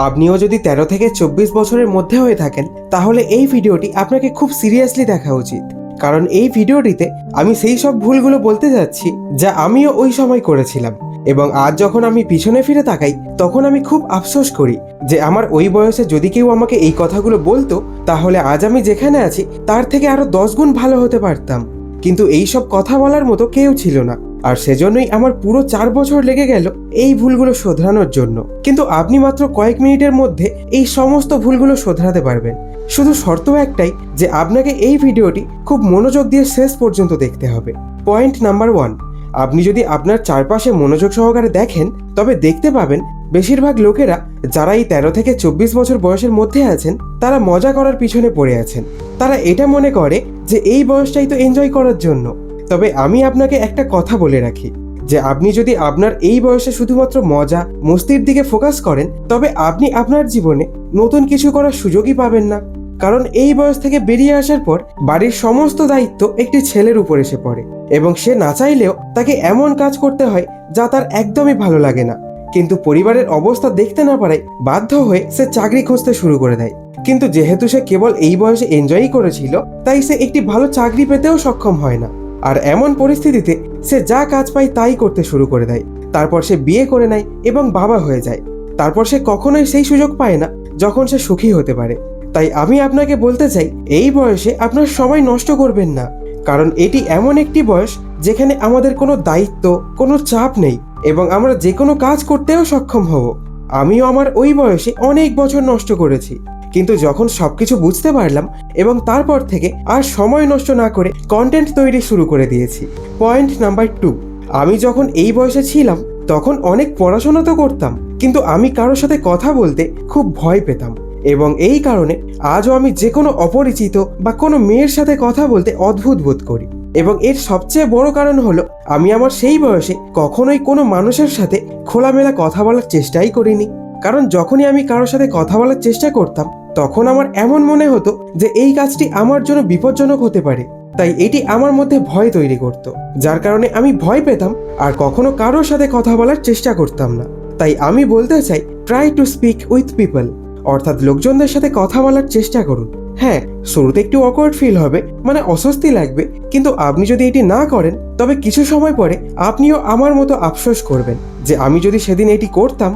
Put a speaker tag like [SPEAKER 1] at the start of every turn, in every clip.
[SPEAKER 1] আপনিও যদি 13 থেকে 24 বছরের মধ্যে হয়ে থাকেন তাহলে এই ভিডিওটি আপনাকে খুব সিরিয়াসলি দেখা উচিত, কারণ এই ভিডিওটিতে আমি সেই সব ভুলগুলো বলতে যাচ্ছি যা আমিও ওই সময় করেছিলাম। এবং আজ যখন আমি পিছনে ফিরে তাকাই তখন আমি খুব আফসোস করি যে আমার ওই বয়সে যদি কেউ আমাকে এই কথাগুলো বলতো তাহলে আজ আমি যেখানে আছি তার থেকে আরো 10 গুণ ভালো হতে পারতাম। কিন্তু এই সব কথা বলার মতো কেউ ছিল না, আর সেজন্যই আমার পুরো 4 বছর লেগে গেল এই ভুলগুলো শোধরানোর জন্য। কিন্তু আপনি মাত্র কয়েক মিনিটের মধ্যে এই সমস্ত ভুলগুলো শোধরাতে পারবেন। শুধু শর্ত একটাই যে আপনাকে এই ভিডিওটি খুব মনোযোগ দিয়ে শেষ পর্যন্ত দেখতে হবে। পয়েন্ট নাম্বার 1, আপনি যদি আপনার চারপাশে মনোযোগ সহকারে দেখেন তবে দেখতে পাবেন বেশিরভাগ লোকেরা যারা এই 13 থেকে 24 বছর বয়সের মধ্যে আছেন তারা মজা করার পিছনে পড়ে আছেন। তারা এটা মনে করে যে এই বয়সটাই তো এনজয় করার জন্য। তবে আমি আপনাকে একটা কথা বলে রাখি যে আপনি যদি আপনার এই বয়সে শুধুমাত্র মজা মস্তির দিকে ফোকাস করেন তবে আপনি আপনার জীবনে নতুন কিছু করার সুযোগই পাবেন না। কারণ এই বয়স থেকে বেরিয়ে আসার পর বাড়ির সমস্ত দায়িত্ব একটি ছেলের উপর এসে পড়ে এবং সে না চাইলেও তাকে এমন কাজ করতে হয় যা তার একদমই ভালো লাগে না। কিন্তু পরিবারের অবস্থা দেখতে না পারায় বাধ্য হয়ে সে চাকরি খুঁজতে শুরু করে দেয়। কিন্তু যেহেতু সে কেবল এই বয়সে এনজয়ই করেছিল তাই সে একটি ভালো চাকরি পেতেও সক্ষম হয় না। আর এমন পরিস্থিতিতে সে যা কাজ পায় তাই করতে শুরু করে দেয়। তারপর সে বিয়ে করে নেয় এবং বাবা হয়ে যায়। তারপর সে কখনোই সেই সুযোগ পায় না যখন সে সুখী হতে পারে। তাই আমি আপনাকে বলতে চাই এই বয়সে আপনার সময় নষ্ট করবেন না, কারণ এটি এমন একটি বয়স যেখানে আমাদের কোনো দায়িত্ব কোনো চাপ নেই এবং আমরা যে কোনো কাজ করতেও সক্ষম হব। আমিও আমার ওই বয়সে অনেক বছর নষ্ট করেছি, কিন্তু যখন সবকিছু বুঝতে পারলাম এবং তারপর থেকে আর সময় নষ্ট না করে কন্টেন্ট তৈরি শুরু করে দিয়েছি। পয়েন্ট নাম্বার 2, আমি যখন এই বয়সে ছিলাম তখন অনেক পড়াশোনা তো করতাম, কিন্তু আমি কারোর সাথে কথা বলতে খুব ভয় পেতাম এবং এই কারণে আজও আমি যে কোনো অপরিচিত বা কোনো মেয়ের সাথে কথা বলতে অদ্ভুত বোধ করি। এবং এর সবচেয়ে বড় কারণ হলো আমি আমার সেই বয়সে কখনোই কোনো মানুষের সাথে খোলামেলা কথা বলার চেষ্টাই করিনি। কারণ যখনই আমি কারোর সাথে কথা বলার চেষ্টা করতাম তখন আমার এমন মনে হতো যে এই কাজটি আমার জন্য বিপজ্জনক হতে পারে। তাই এটি আমার মধ্যে ভয় তৈরি করত, যার কারণে আমি ভয় পেতাম আর কখনো কারোর সাথে কথা বলার চেষ্টা করতাম না। তাই আমি বলতে চাই, try to speak with people, অর্থাৎ লোকজনদের সাথে কথা বলার চেষ্টা করুন। হ্যাঁ, শুরুতে একটু অকওয়ার্ড ফিল হবে, মানে অস্বস্তি লাগবে, কিন্তু আপনি যদি এটি না করেন তবে কিছু সময় পরে আপনিও আমার মতো আফসোস করবেন যে আমি যদি সেদিন এটি করতাম।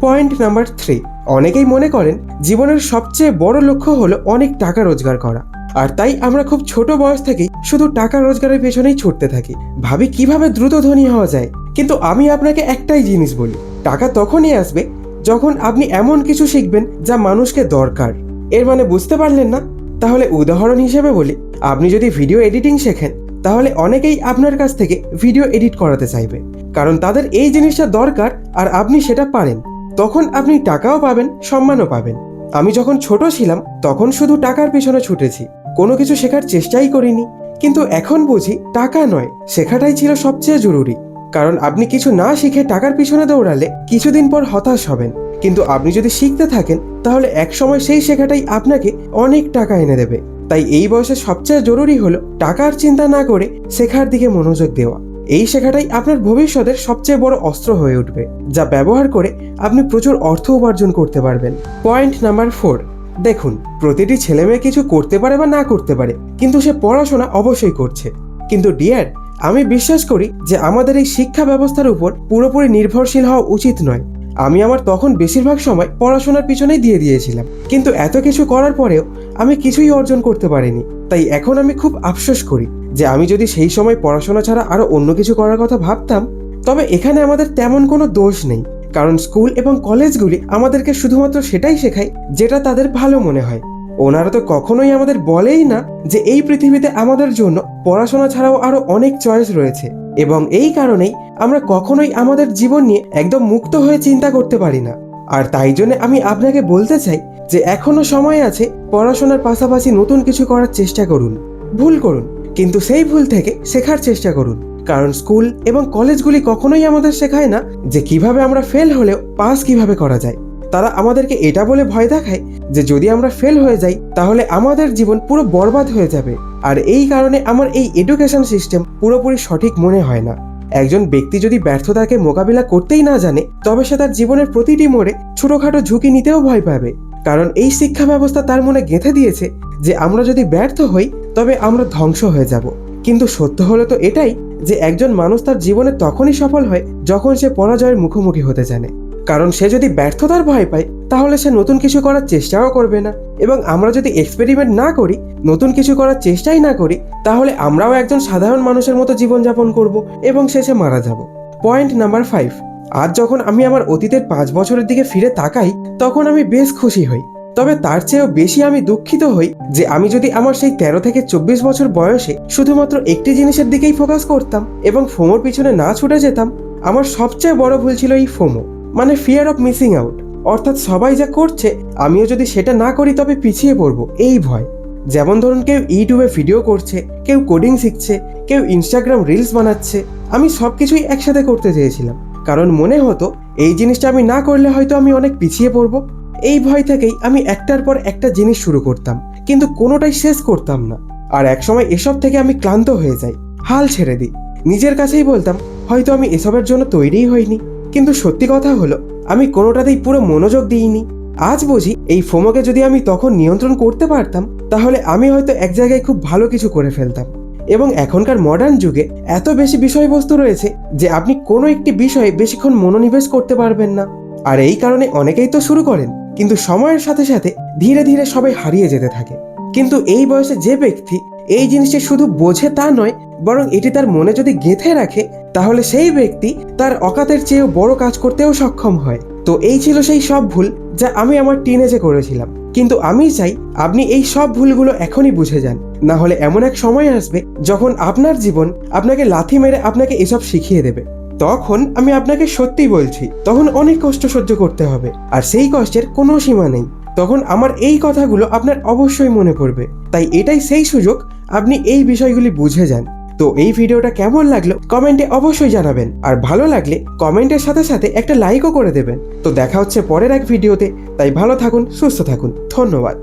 [SPEAKER 1] পয়েন্ট নাম্বার 3, অনেকেই মনে করেন জীবনের সবচেয়ে বড় লক্ষ্য হলো অনেক টাকা রোজগার করা, আর তাই আমরা খুব ছোট বয়স থেকেই শুধু টাকা রোজগারের পেছনেই ছুটতে থাকি, ভাবি কিভাবে দ্রুত ধনী হওয়া যায়। কিন্তু আমি আপনাকে একটাই জিনিস বলি, টাকা তখনই আসবে যখন আপনি এমন কিছু শিখবেন যা মানুষকে দরকার। এর মানে বুঝতে পারলেন না? তাহলে উদাহরণ হিসেবে বলি, আপনি যদি ভিডিও এডিটিং শেখেন তাহলে অনেকেই আপনার কাছ থেকে ভিডিও এডিট করাতে চাইবে, কারণ তাদের এই জিনিসটা দরকার আর আপনি সেটা পারেন। তখন আপনি টাকাও পাবেন, সম্মানও পাবেন। আমি যখন ছোট ছিলাম তখন শুধু টাকার পিছনে ছুটেছি, কোনো কিছু শেখার চেষ্টাই করিনি। কিন্তু এখন বুঝি টাকা নয়, শেখাটাই ছিল সবচেয়ে জরুরি। কারণ আপনি কিছু না শিখে টাকার পিছনে দৌড়ালে কিছুদিন পর হতাশ হবেন, কিন্তু আপনি যদি শিখতে থাকেন তাহলে একসময় সেই শেখাটাই আপনাকে অনেক টাকা এনে দেবে। তাই এই বয়সে সবচেয়ে জরুরি হলো টাকার চিন্তা না করে শেখার দিকে মনোযোগ দেওয়া। এই শেখাটাই আপনার ভবিষ্যতের সবচেয়ে বড় অস্ত্র হয়ে উঠবে, যা ব্যবহার করে আপনি প্রচুর অর্থ উপার্জন করতে পারবেন। পয়েন্ট নাম্বার 4, দেখুন, প্রতিটি ছেলে মেয়ে কিছু করতে পারে বা না করতে পারে, কিন্তু সে পড়াশোনা অবশ্যই করছে। কিন্তু ডিয়ার, আমি বিশ্বাস করি যে আমাদের এই শিক্ষা ব্যবস্থার উপর পুরোপুরি নির্ভরশীল হওয়া উচিত নয়। আমি আমার তখন বেশিরভাগ সময় পড়াশোনার পিছনেই দিয়ে দিয়েছিলাম, কিন্তু এত কিছু করার পরেও আমি কিছুই অর্জন করতে পারিনি। তাই এখন আমি খুব আফসোস করি যে আমি যদি সেই সময় পড়াশোনা ছাড়া আরো অন্য কিছু করার কথা ভাবতাম। তবে এখানে আমাদের তেমন কোনো দোষ নেই, কারণ স্কুল এবং কলেজগুলি আমাদেরকে শুধুমাত্র সেটাই শেখায় যেটা তাদের ভালো মনে হয়। ওনারা তো কখনোই আমাদের বলেই না যে এই পৃথিবীতে আমাদের জন্য পড়াশোনা ছাড়াও আরো অনেক চয়েস রয়েছে, এবং এই কারণেই আমরা কখনোই আমাদের জীবন নিয়ে একদম মুক্ত হয়ে চিন্তা করতে পারি না। আর তাই জন্য আমি আপনাকে বলতে চাই যে এখনো সময় আছে, পড়াশোনার পাশাপাশি নতুন কিছু করার চেষ্টা করুন। ভুল করুন, কিন্তু সেই ভুল থেকে শেখার চেষ্টা করুন, কারণ স্কুল এবং কলেজগুলি কখনোই আমাদের শেখায় না যে কিভাবে আমরা ফেল হলেও পাস কিভাবে করা যায়। তারা আমাদেরকে এটা বলে ভয় দেখায় যে যদি আমরা ফেল হয়ে যাই তাহলে আমাদের জীবন পুরো বরবাদ হয়ে যাবে। আর এই কারণে আমার এই এডুকেশন সিস্টেম পুরোপুরি সঠিক মনে হয় না। একজন ব্যক্তি যদি ব্যর্থতাকে মোকাবিলা করতেই না জানে, তবে সে তার জীবনের প্রতিটি মোড়ে ছোটখাটো ঝুঁকি নিতেও ভয় পাবে। কারণ এই শিক্ষা ব্যবস্থা তার মনে গেঁথে দিয়েছে যে আমরা যদি ব্যর্থ হই তবে আমরা ধ্বংস হয়ে যাব। কিন্তু সত্য হলো তো এটাই যে একজন মানুষ তার জীবনে তখনই সফল হয় যখন সে পরাজয়ের মুখোমুখি হতে জানে। কারণ সে যদি ব্যর্থতার ভয় পায় তাহলে সে নতুন কিছু করার চেষ্টাও করবে না। এবং আমরা যদি এক্সপেরিমেন্ট না করি, নতুন কিছু করার চেষ্টাই না করি, তাহলে আমরাও একজন সাধারণ মানুষের মতো জীবনযাপন করব এবং শেষে মারা যাব। Point number 5। আজ যখন আমি আমার অতীতের 5 বছরের দিকে ফিরে তাকাই তখন আমি বেশ খুশি হই। তবে তার চেয়েও বেশি আমি দুঃখিত হই যে আমি যদি আমার সেই 13 থেকে 24 বছর বয়সে শুধুমাত্র একটি জিনিসের দিকেই ফোকাস করতাম এবং ফোমোর পিছনে না ছুটে যেতাম। আমার সবচেয়ে বড় ভুল ছিল এই ফোমো, মানে ফিয়ার অফ মিসিং আউট। অর্থাৎ সবাই যা করছে আমিও যদি সেটা না করি তবে পিছিয়ে পড়বো, এই ভয়। যেমন ধরুন, কেউ ইউটিউবে ভিডিও করছে, কেউ কোডিং শিখছে, কেউ ইনস্টাগ্রাম রিলস বানাচ্ছে। আমি সব কিছুই একসাথে করতে চেয়েছিলাম, কারণ মনে হতো এই জিনিসটা আমি না করলে হয়তো আমি অনেক পিছিয়ে পড়বো। এই ভয় থেকেই আমি একটার পর একটা জিনিস শুরু করতাম, কিন্তু কোনোটাই শেষ করতাম না। আর একসময় এসব থেকে আমি ক্লান্ত হয়ে যাই, হাল ছেড়ে দিই। নিজের কাছেই বলতাম হয়তো আমি এসবের জন্য তৈরিই হইনি। কিন্তু সত্যি কথা হলো আমি কোনোটাতেই পুরো মনোযোগ দিইনি। আজ বুঝি এই ফোমোকে যদি আমি তখন নিয়ন্ত্রণ করতে পারতাম তাহলে আমি হয়তো এক জায়গায় খুব ভালো কিছু করে ফেলতাম। এবং এখনকার মডার্ন যুগে এত বেশি বিষয়বস্তু রয়েছে যে আপনি কোনো একটি বিষয়ে বেশিক্ষণ মনোনিবেশ করতে পারবেন না। আর এই কারণে অনেকেই তো শুরু করেন, কিন্তু সময়ের সাথে সাথে ধীরে ধীরে সবাই হারিয়ে যেতে থাকে। কিন্তু এই বয়সে যে ব্যক্তি এই জিনিসটি শুধু বোঝে তা নয়, বরং এটি তার মনে যদি গেঁথে রাখে, তাহলে সেই ব্যক্তি তার অকাতের চেয়েও বড় কাজ করতেও সক্ষম হয়। তো এই ছিল সেই সব ভুল যা আমি আমার টিনেজে করেছিলাম। কিন্তু আমি চাই আপনি এই সব ভুলগুলো এখনই বুঝে যান, না হলে এমন এক সময় আসবে যখন আপনার জীবন আপনাকে লাথি মেরে আপনাকে এসব শিখিয়ে দেবে। তখন আমি আপনাকে সত্যি বলছি, তখন অনেক কষ্ট সহ্য করতে হবে, আর সেই কষ্টের কোনো সীমা নেই। তখন আমার এই কথাগুলো আপনার অবশ্যই মনে পড়বে। তাই এটাই সেই সুযোগ আপনি এই বিষয়গুলি বুঝে যান। তো এই ভিডিওটা কেমন লাগলো কমেন্টে অবশ্যই জানাবেন, আর ভালো লাগলে কমেন্টের সাথে সাথে একটা লাইকও করে দেবেন। তো দেখা হচ্ছে পরের এক ভিডিওতে। তাই ভালো থাকুন, সুস্থ থাকুন, ধন্যবাদ।